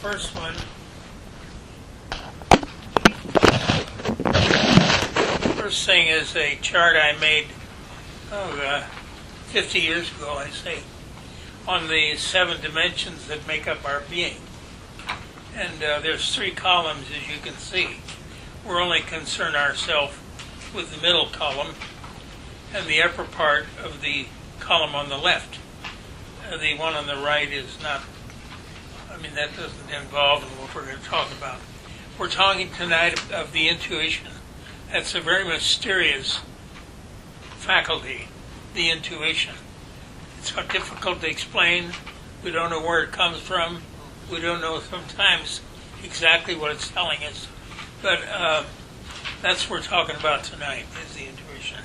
first one, first thing is a chart I made 50 years ago, I say, on the 7 dimensions that make up our being. And there's 3 columns, as you can see. We're only concerned ourselves with the middle column and the upper part of the column on the left. The one on the right is not, that doesn't involve what we're going to talk about. We're talking tonight of the intuition. That's a very mysterious faculty, the intuition. It's difficult to explain. We don't know where it comes from. We don't know sometimes exactly what it's telling us. But that's what we're talking about tonight, is the intuition.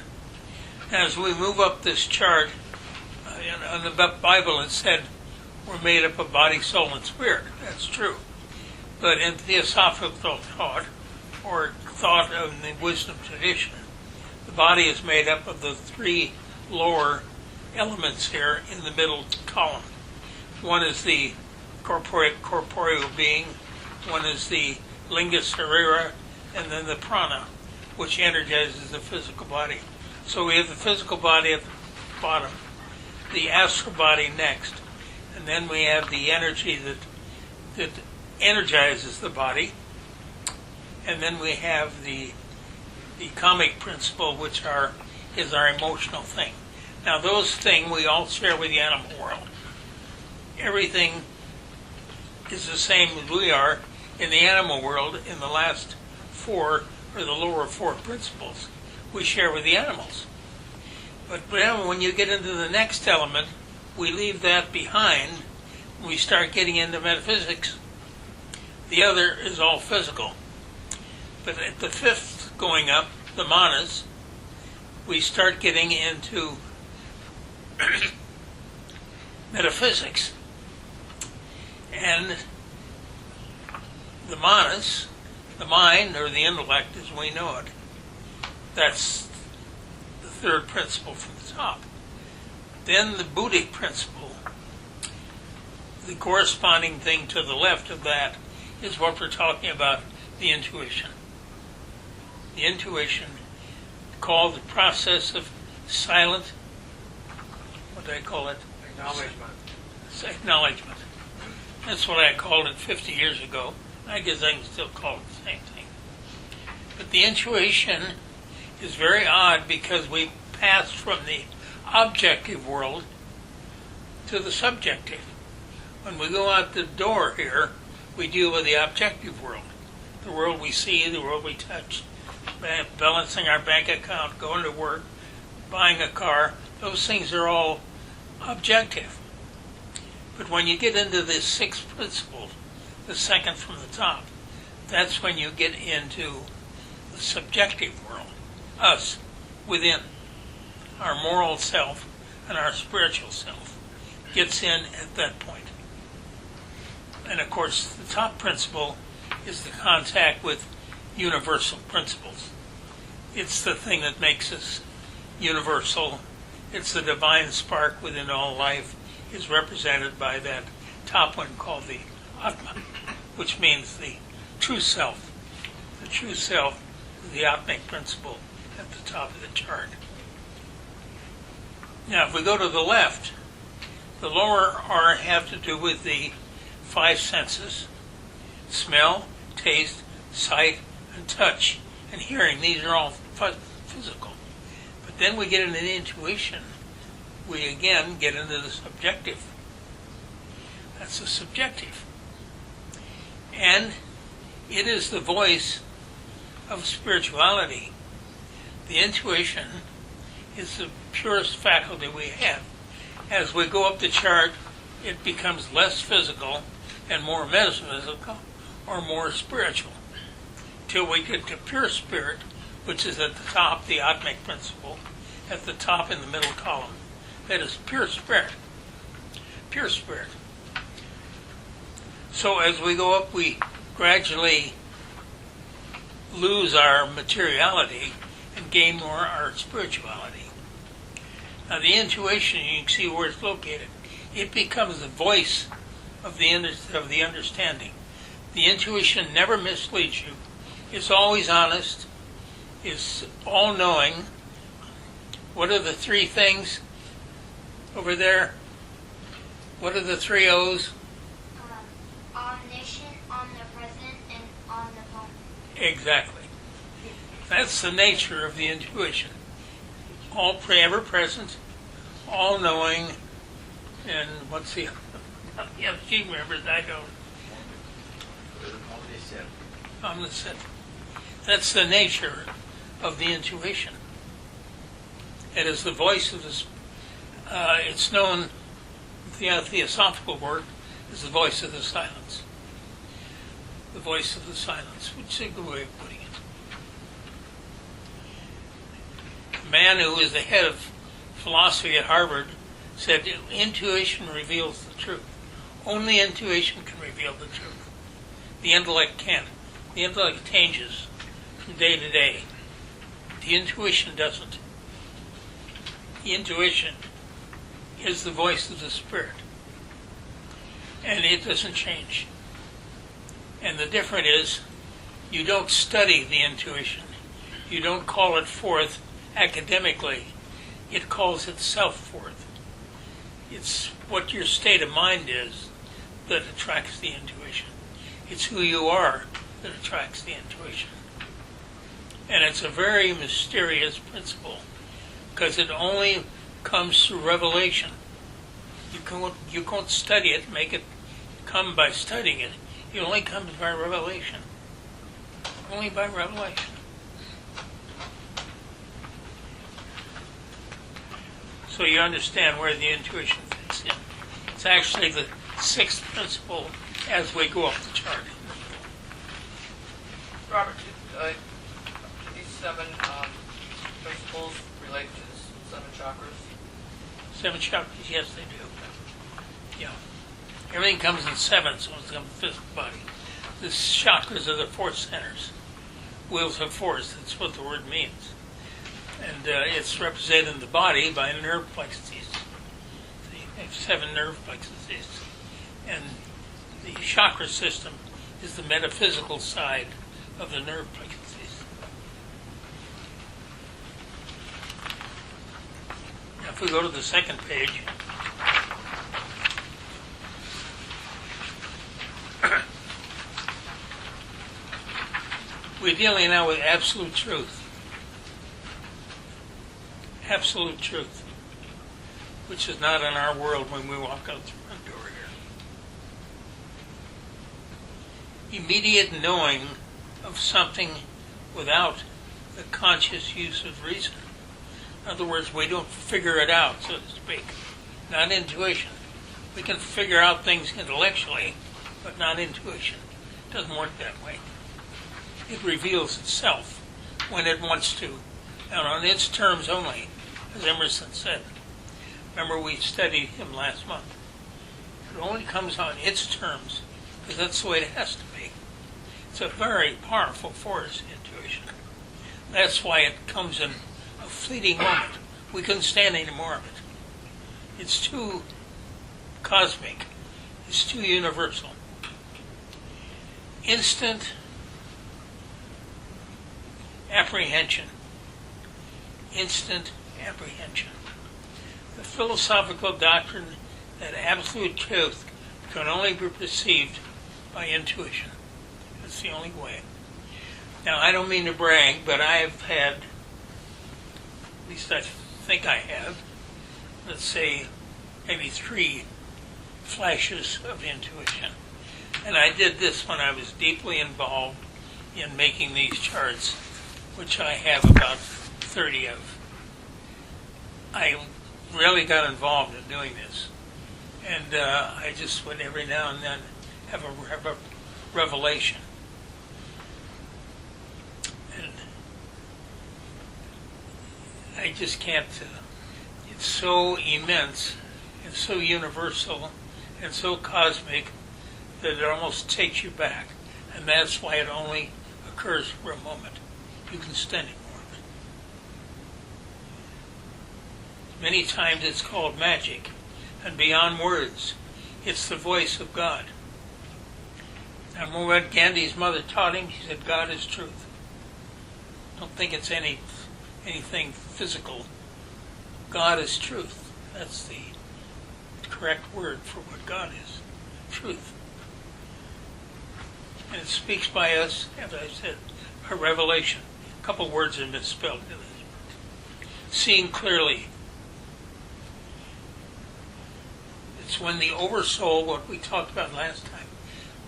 As we move up this chart, in the Bible it said we're made up of body, soul, and spirit. That's true. But in theosophical thought, or thought of the wisdom tradition, the body is made up of the 3 lower elements here in the middle column. One is the corporeal being, one is the linga sarira, and then the prana, which energizes the physical body. So we have the physical body at the bottom, the astral body next, and then we have the energy that energizes the body, and then we have the kamic principle, which is our emotional thing. Now those things we all share with the animal world. Everything is the same as we are in the animal world. In the last 4, or the lower 4 principles, we share with the animals. But when you get into the next element, we leave that behind. We start getting into metaphysics. The other is all physical. But at the 5th going up, the manas, we start getting into metaphysics. And the manas, the mind, or the intellect as we know it, that's the 3rd principle from the top. Then the Buddhic principle, the corresponding thing to the left of that, is what we're talking about, the intuition. The intuition, called the process of silent, what do I call it? Acknowledgement. It's acknowledgement. That's what I called it 50 years ago. I guess I can still call it the same thing. But the intuition is very odd because we passed from the objective world to the subjective. When we go out the door here, we deal with the objective world. The world we see, the world we touch, balancing our bank account, going to work, buying a car, those things are all objective. But when you get into the 6th principle, the 2nd from the top, that's when you get into the subjective world, us, within. Our moral self and our spiritual self gets in at that point. And of course, the top principle is the contact with universal principles. It's the thing that makes us universal. It's the divine spark within all life, is represented by that top one called the Atma, which means the true self. The true self is the Atmic principle at the top of the chart. Now, if we go to the left, the lower R have to do with the 5 senses: smell, taste, sight, and touch, and hearing. These are all physical. But then we get into the intuition. We again get into the subjective. That's the subjective. And it is the voice of spirituality. The intuition is the purest faculty we have. As we go up the chart, it becomes less physical and more metaphysical or more spiritual, till we get to pure spirit, which is at the top, the Atmic principle, at the top in the middle column. That is pure spirit. Pure spirit. So as we go up, we gradually lose our materiality and gain more our spirituality. Now the intuition, you can see where it's located. It becomes the voice of the understanding. The intuition never misleads you. It's always honest. It's all-knowing. What are the three things over there? What are the three O's? Omniscient, omnipresent, and omnipotent. Exactly. That's the nature of the intuition. Ever-present, all-knowing, and what's the other? Yeah, she remembers, I don't. Omniscient. That's the nature of the intuition. It is the voice of the. It's known, the theosophical word is the voice of the silence. The voice of the silence, which is a good way of putting it. A man who is the head of philosophy at Harvard said intuition reveals the truth. Only intuition can reveal the truth. The intellect can't. The intellect changes from day to day. The intuition doesn't. The intuition is the voice of the Spirit. And it doesn't change. And the difference is, you don't study the intuition. You don't call it forth academically. It calls itself forth. It's what your state of mind is that attracts the intuition. It's who you are that attracts the intuition. And it's a very mysterious principle because it only comes through revelation. You can't study it, make it come by studying it. It only comes by revelation. Only by revelation. So you understand where the intuition fits in. It's actually the sixth principle as we go up the chart. Robert, do these seven principles relate to the seven chakras? Seven chakras, yes, they do. Yeah. Everything comes in seven, so it's in the physical body. The chakras are the four centers. Wheels of force, that's what the word means. And it's represented in the body by nerve plexuses. So you have seven nerve plexuses. And the chakra system is the metaphysical side of the nerve plexuses. Now if we go to the second page, we're dealing now with absolute truth. Absolute truth, which is not in our world when we walk out the front door here. Immediate knowing of something without the conscious use of reason. In other words, we don't figure it out, so to speak. Not intuition. We can figure out things intellectually, but not intuition. It doesn't work that way. It reveals itself when it wants to, and on its terms only, as Emerson said. Remember, we studied him last month. It only comes on its terms, because that's the way it has to be. It's a very powerful force, intuition. That's why it comes in a fleeting moment. We couldn't stand any more of it. It's too cosmic. It's too universal. Instant apprehension. Instant apprehension. The philosophical doctrine that absolute truth can only be perceived by intuition. That's the only way. Now, I don't mean to brag, but I've had, at least I think I have, let's say, maybe 3 flashes of intuition. And I did this when I was deeply involved in making these charts, which I have about 30 of. I really got involved in doing this. And I just would every now and then have a revelation. And I just can't, it's so immense and so universal and so cosmic that it almost takes you back. And that's why it only occurs for a moment. You can stand it more of it. Many times it's called magic, and beyond words, it's the voice of God. I remember what Gandhi's mother taught him. She said, God is truth. Don't think it's anything physical. God is truth. That's the correct word for what God is. Truth. And it speaks by us, as I said, by revelation. A couple words are misspelled. Seeing clearly. It's when the oversoul, what we talked about last time,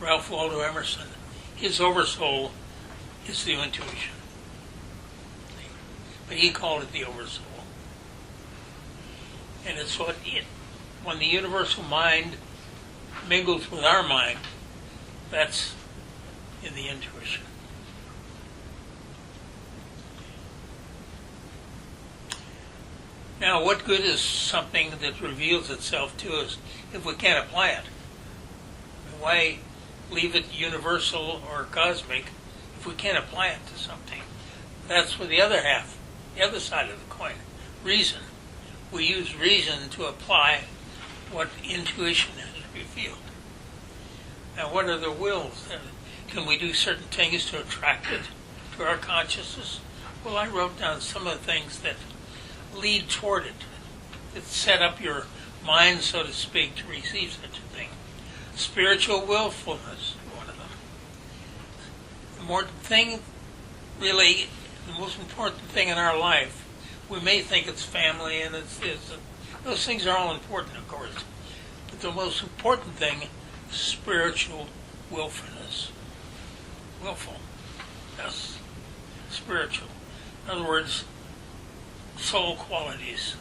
Ralph Waldo Emerson, his oversoul is the intuition. But he called it the oversoul. And it's when the universal mind mingles with our mind, that's in the intuition. Now, what good is something that reveals itself to us if we can't apply it? Why leave it universal or cosmic if we can't apply it to something? That's for the other half, the other side of the coin. Reason. We use reason to apply what intuition has revealed. Now, what are the wills? Can we do certain things to attract it to our consciousness? Well, I wrote down some of the things that lead toward it, that set up your mind, so to speak, to receive such a thing. Spiritual willfulness, one of them. The most important thing in our life, we may think it's family and it's this. Those things are all important, of course. But the most important thing is spiritual willfulness. Willful. Yes. Spiritual. In other words, soul qualities.